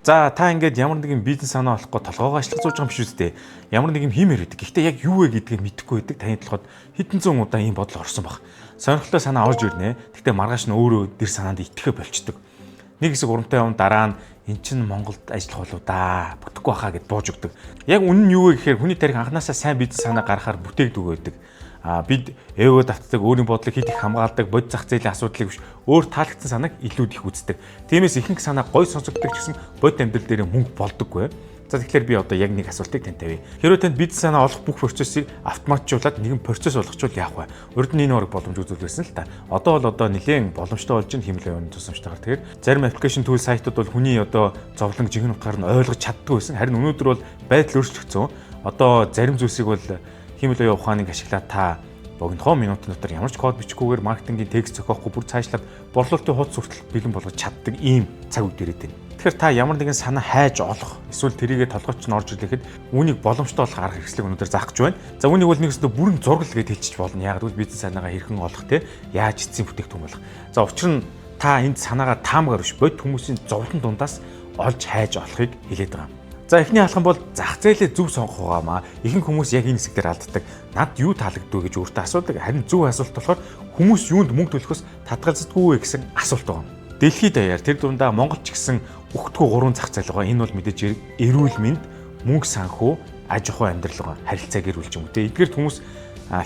За та ингээд ямар нэгэн бизнес санаа олохгүй толгоогоо ажиллах зууж байгаа юм биш үстэй. Ямар нэг юм хиймээр байдаг. Гэхдээ яг юу вэ гэдгийг мэдэхгүй байдаг. Таны толгойд хэдэн зуун удаа ийм бодол орсон баг. Сонирхолтой санаа орж ирнэ. Гэхдээ маргааш нь өөрөө дэр санаанд итгэхэ болчдөг. Нэг хэсэг урамтай юм дараа нь эн чинь Монголд ажиллах болов да. Бүтэхгүй баха гэд бууж өгдөг. Яг үнэн нь юу вэ гэхээр хүний тарих анханасаа сайн бизнес санаа гаргахаар бүтээгдэг байдаг. Бид эго давтдаг, өөрийн бодлыг хэд их хамгаалдаг, бод зах зээлийн асуудлыг биш өөр таалагдсан санааг илүү их үздэг. Тиймээс ихэнх санаа гой сонсогддог ч гэсэн бод амьдрал дээр мөнгө болдоггүй. За тэгэхээр би одоо яг нэг асуултыг танд тавья. Хэрэв танд бизнес санаа олох бүх процессыг автоматжуулаад нэгэн процесс болгочвол яах вэ? Урд нь энэ ураг боломж үзүүлсэн л та. Одоо нэлээд боломжтой болж ин хэмлэн явна тусламжтайгаар. Тэгэхээр зарим аппликейшн түүл сайтууд бол хүний одоо зовлон жинхэнэ утгаар нь ойлгож чаддгүй байсан. Харин өнөөдөр бол байдал өөрчлөгдсөн. Одоо зарим зүйлсийг бол хэмлэн ухааныг ашиглаад та богинохоо минутын дотор ямар ч код бичгүйгээр маркетингийн текст зохиохгүй бүр цаашлаад борлуулалтын хуудас хүртэл бэлэн болгож чаддаг ийм цаг үед ирээд байна. Тэгэхээр та ямар нэгэн санаа хайж олох эсвэл тэрийгэ толгойч нь орж ирэхэд үүнийг боломжтой болох арга хэрэгслийг өнөөдөр заах гэж байна. За үүнийг бол нэгсдээ бүрэн зургал гэж хэлчих болно. Яг л бизнес санаагаа хэрхэн олох те яаж эцсийн бүтээгдэхүүн болох. За учир нь та энд санаагаа таамагаар биш бод хүмүүсийн зовлон дундаас олж хайж олохыг хэлээд байгаа. За эхний алхам бол зах зээлээ зөв сонгох байгаамаа. Ихэнх хүмүүс яг энэ хэсгээр алддаг. Над юу таалагддаг гэж өөртөө асуудаг. Харин зөв асуулт болохоор хүмүүс юунд мөнгө төлөхөөс татгалздаггүй вэ гэсэн асуулт байгаа. Дэлхийд даяар тэр дундаа Монгол ч гэсэн өгтгөө 3 зах зээл байгаа. Энэ бол мэдээж эрүүл мэнд, мөнгө санхүү, аж ахуй амьдрал байгаа. Харилцаа гэр бүл ч юм уу те. Эдгээр хүмүүс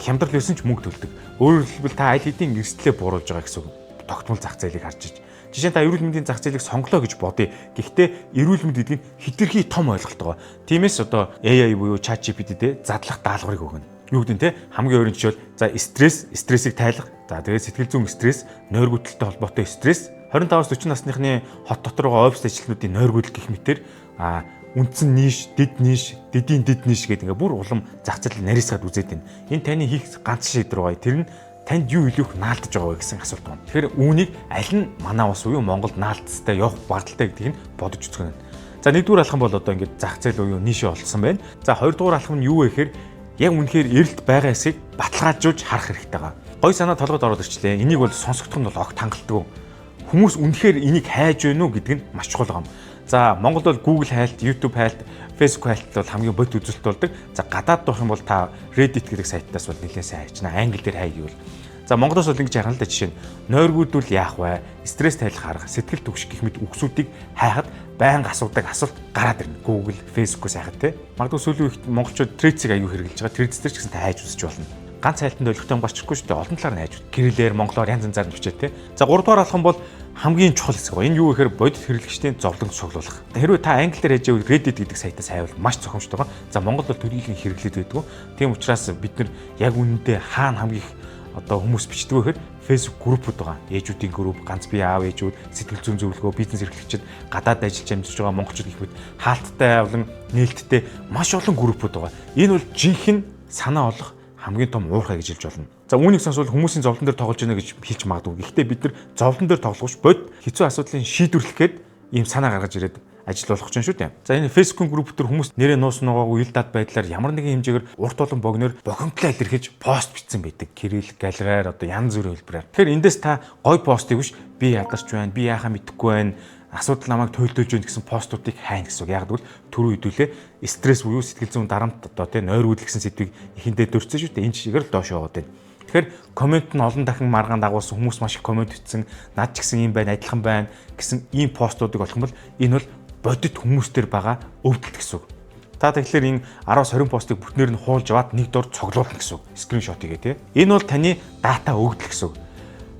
хямдрал байсан ч мөнгө төлдөг. Өөрөөр хэлбэл та аль хэдийн эрсдлээ бууруулж байгаа гэсэн тогтмол зах зээлийг харж иж. Жишээ нь та эрүүл мэндийн зах зээлийг сонглоо гэж бодъё. Гэхдээ эрүүл мэнд гэдэг нь хэтэрхий том ойлголт байгаа. Тиймээс одоо AI буюу ChatGPT-д задлах даалгаврыг өгнө. Юу гэдэг нь те хамгийн өөрөөр жишээл за стрессийг тайлах. За тэгээд сэтгэл зүйн стресс, нойргүйдэлтэй холбоотой стресс, 25-аас 40 насныхны хот дотор байгаа офис ажилтнуудын нойргүйдэл гэх мэтэр үндсэн ниш, дэд ниш гэдэг ингээ бүр улам зах зээл нарийсгаад үзээд байна. Энэ таны хийх ганц шийдвэр байгаа. Тэр нь танд юу илүү их наалдаж байгаа вэ гэсэн асуулт байна. Тэгэхээр үүнийг аль нь манай ус буюу Монголд наалдцтай явах багталтай гэдгийг нь бодож үзэх нь. За нэгдүгээр алхам бол одоо ингээд зах зээл буюу нишээ олсон байна. За хоёрдугаар алхам нь юу вэ гэхээр яг үнэхээр эрэлт байгаа хэсгийг баталгаажуулж харах хэрэгтэй байгаа. Гой санаа толгойд ороод ирчлээ. Энийг бол сонсогдох нь бол огт хангалттай. Хүмүүс үнэхээр энийг хайж байна уу гэдэг нь маш чухал юм. За Монголд бол Google хайлт, YouTube хайлт, Facebook хайлт бол хамгийн бод үзүүлэлт болдог. За гадаад дох юм бол та Reddit гэдэг сайтаас бол нэлээд сайн хайчна. Англи дээр хай гэвэл. За Монголоос бол ингэж харна л да жишээ нь нойргүйдүүл яах вэ? Стресс тайлах арга, сэтгэл түгш гэх мэт үгсүүдийг хайхад байнга асуудаг асуулт гараад ирнэ. Google, Facebook-ос хайхад те. Магадгүй сүүлийн үед монголчууд Threads-ийг аягүй хэрэглэж байгаа. Threads дээр ч гэсэн та хайж үзэж болно. Ганц хайлтанд ойлгохтой болчихгүй шүү дээ. Олон талаар нь хайж үз. Кириллээр, монголоор янз янзаар нь бичээ те. За 3 дугаар алхам бол хамгийн чухал хэсэг ба. Энэ юу гэхээр бодит хэрэглэгчдийн зовлон цуглуулах. Хэрвээ та англиар хийж байвал Reddit гэдэг сайтаас хайвал маш зохимжтой байгаа. За Монгол бол төрөлхөн хэрэглээд байдаг. Тийм учраас бид нар яг үнэндээ хаана хамгийн их одоо хүмүүс бичдэг вэ гэхээр Facebook группуд байгаа. Ээжүүдийн групп, ганц бие аав ээжүүд, сэтгэл зүйн зөвлөгөө, бизнес эрхлэгчид, гадаад ажиллаж амьдарч байгаа монголчууд их мэд хаалттай авлан нээлттэй маш олон группуд байгаа. Энэ бол жинхэнэ санаа олох хамгийн том уурхай гэж хэлж болно. За үүнийг сонсвол хүмүүсийн зовлон дээр тоглож байна гэж хэлж магадгүй. Гэхдээ бид нар зовлон дээр тоглохч бод хэцүү асуудлыг шийдвэрлэх гээд ийм санаа гаргаж ирээд ажил болох ч юм шүү дээ. За энэ Facebook групп төр хүмүүс нэрээ нуус нугаагүй ил дад байдлаар ямар нэгэн хэмжээгээр урт олон богиноор бохимдлаа илэрхийлж пост бичсэн байдаг. Кирилл, галгаар одоо янз бүрийн хэлбэрээр. Тэгэхээр эндээс та гой постыг биш би ядарч байна, би яахаа мэдэхгүй байна, асуудал намайг тойлдож байна гэсэн постуудыг хайна гэсэн үг. Яг гэвэл түрүү хэдүүлээ стресс буюу сэтгэл зүйн дарамт одоо тий нойргүйдэл гэсэн сэдвийг эхэндээ дурдсан шүү дээ. Энэ чигээр л доош яваад байна. Тэгэхээр комент нь олон дахин маргаан дагуулсан хүмүүс маш их комент бичсэн, над ч гэсэн юм байна, адилхан байна гэсэн ийм постуудыг олох юм бол энэ бол бодит хүмүүстэр байгаа өвдөлт гэсэн үг. Та тэгэхээр энэ 10-20 постыг бүтнээр нь хуулж аваад нэг дор цоглуулна гэсэн үг. Скриншот хийгээ тий. Энэ бол таны дата өгдөл гэсэн үг.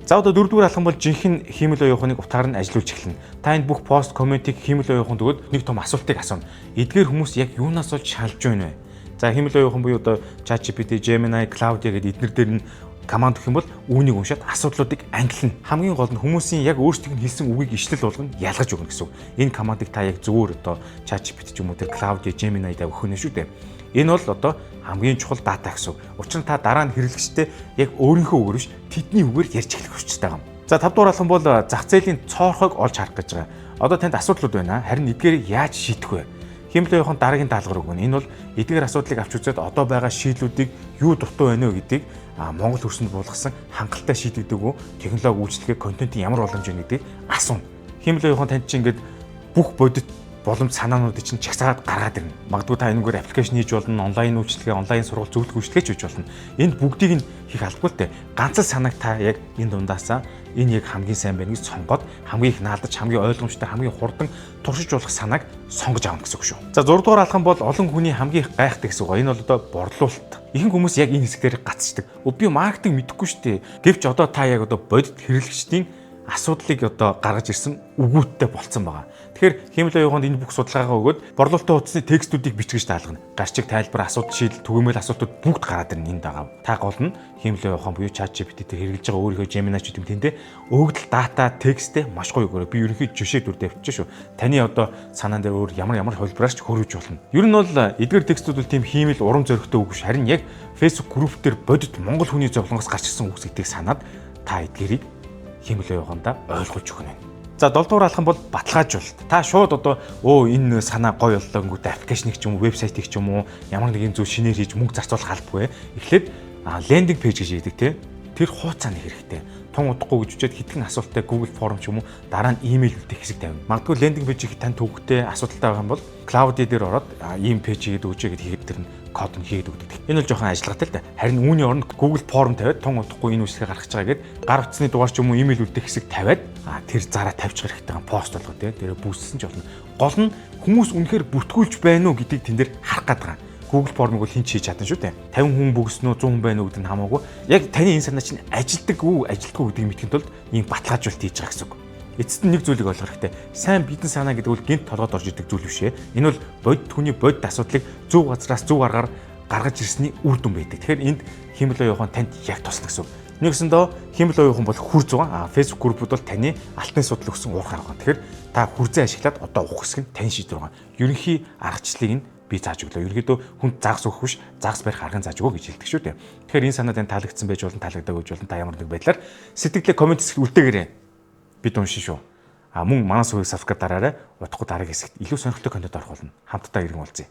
За одоо дөрөвдүгээр алхам бол жинхэнэ хиймэл оюухныг утгаар нь ажиллуулж эхэлнэ. Та энэ бүх пост, комментиг хиймэл оюухан өгөөд нэг том асуултыг асууна. Эдгээр хүмүүс яг юунаас болж шалж байна вэ? За хиймэл оюухан буюу одоо ChatGPT, Gemini, Claude гэдэг эдгээр дээр нь команд өгөх юм бол үүнийг уншаад асуудлуудыг ангилна. Хамгийн гол нь хүмүүсийн яг өөрсдийнх нь хэлсэн үгийг ишлэл болгон ялгаж өгнө гэсэн үг. Энэ командыг та яг зөвөр одоо ChatGPT ч юм уу тэр Claude, Gemini дээр өгөх нь шүү дээ. Энэ бол одоо хамгийн чухал дата гэсэн үг. Учир нь та дараа нь хэрэглэгчтэй яг өөрийнхөө үгээр биш тэдний үгээр ярьж эхлэх хүчтэй байгаа юм. За 5 дугаар алхам бол зах зээлийн цоорхойг олж харах гэж байгаа. Одоо танд асуудлууд байна. Харин эдгээрийг яаж шийдэх вэ? Хэмлэн явахын дараагийн даалгавар өгнө. Энэ бол эдгээр асуудлыг авч үзээд одоо байгаа шийдлүүдийг юу дуртай байна вэ гэдгийг Монгол хөрсөнд буулгасан хангалттай шийдэгдэг үү? Технологи үйлчлэгээ контентын ямар боломж байна гэдгийг асууна. Хэмлэн явахын танд чинь ингээд бүх бодит боломж санаануудыг чинь чагсаад гаргаад ирнэ. Магадгүй та энэгээр аппликейшн хийж болно, онлайн үйлчлэгээ, онлайн сургалт зөвлөх үйлчлэгээч хийж болно. Энд бүгдийг нь хийх албагүй л дээ. Ганц л санааг та яг энэ дундаасаа энэ яг хамгийн сайн байна гэж сонгоод хамгийн их наалдаж, хамгийн ойлгомжтой, хамгийн хурдан туршиж болох санааг сонгож авах гэсэн үг шүү. За 6 дугаар алхам бол олон хүний хамгийн их гайхдаг гэсэн үг. Энэ бол одоо борлуулалт. Ихэнх хүмүүс яг энэ хэсгээр гацчихдаг. Би маркетинг мэдэхгүй шүү дээ. Гэвч одоо та яг одоо бодит хэрэглэгчдийн асуудлыг одоо гаргаж ирсэн үгүйттэй болцсон байгаа. Тэгэхээр Химлээ яваханд энэ бүх судалгаагаа өгөөд борлуулалтын хуудасны текстүүдийг бичгэж даалгана. Гарчиг тайлбар, асуудал шийдэл, түгээмэл асуултууд бүгд гараад ирнэ энэ дагаа. Та гол нь Химлээ явахан буюу ChatGPT дээр хэрэгжилж байгаа өөрийнхөө Gemini ч гэдэм тэнтэй өгдөл дата тексттэй маш гоё өгөөрэй. Би ерөнхийд жишээ дүр тавьчих шүү. Таны одоо санаан дээр өөр ямар хөлбраарч хөрвж болно. Ер нь бол эдгээр текстүүд бол тийм хиймэл урам зоригтой үг биш. Харин яг Facebook групп дээр бодит Монгол хүний зовлонгоос гарч ирсэн үгс гэдгийг санаад та эдгээрийг Химлээ яваханда ойлгуулж өгнө. За 7 дугаар алхам бол баталгаажуулалт. Та шууд одоо энэ санаа гоё боллоо гингүүт аппликейшнийг ч юм уу, вебсайтыг ч юм уу ямар нэгэн зүйл шинээр хийж мөнгө зарцуулах албагүй. Эхлээд лендинг пэйж гэж яадаг те. Тэр хуудасаа нэг хэрэгтэй. Тун удахгүй гэж үчихэд хитгэн асуулттай Google форм ч юм уу дараа нь имэйл үлдэх хэсэг тавина. Магадгүй лендинг пэйжийг тань төвөгтэй асуудалтай байгаа юм бол Cloud дээр ороод ийм пэйж хийгээд өгчээ гэд хийгээд тэр нь код нь хийгээд өгдөг. Энэ бол жоохон ажиллагатай л да. Харин үүний оронд Google форм тавиад тун удахгүй энэ үсгээ гаргаж байгаа гэд гар утасны дугаар ч юм уу имэйл үлдэх хэсэг тавиад тэр зараа тавьчих хэрэгтэй пост болгоо те. Тэр бүүссэн ч болно. Гол нь хүмүүс үнэхээр бүртгүүлж байна уу гэдгийг тэн дээр харах гэдэг. Google формыг бол хин ч хийж чадна шүү дээ. 50 хүн бүгснөө 100 хүн байна уу гэдэг нь хамаагүй. Яг таны энэ санаа чинь ажилдаг уу, ажилтгүй гэдгийг мэдхийн тулд ийм баталгаажуулалт хийж байгаа гэсэн үг. Эцэст нь нэг зүйлийг ойлгох хэрэгтэй. Сайн бидэн санаа гэдэг бол гинт толгойд орж идэг зүйл биш ээ. Энэ бол бодит хүний бодит асуудлыг зөв газраас зөв аргаар гаргаж ирсний үр дүн байдаг. Тэгэхээр энд Химлээ явахан танд яг туслах гэсэн үг. Нэгсэндээ Химлээ явахан бол хүрц байгаа. Facebook группуд бол таны алтны судал өгсөн уурхай байгаа. Тэгэхээр та хүрзээ ашиглаад одоо ухах хэсэг нь тань шийдвэр байгаа. Ерөнхий аргачлалыг нь би зааж өглөө. Ерөнхийдөө хүнд загас өгөх биш, загас барих арган зааж өгөө гэж хэлдэг шүү дээ. Тэгэхээр энэ санаа тань таалагдсан байж болно, таалагдаагүй байж болно. Та ямар нэг байдлаар сэтгэлдээ комент хэсэгт үлдээгээрэй. Бид уншин шүү. Мөн манай сувгийг subscribe дараарай. Утгагүй дараагийн хэсэгт илүү сонирхолтой контент орох болно. Хамтдаа иргэн уулзъя.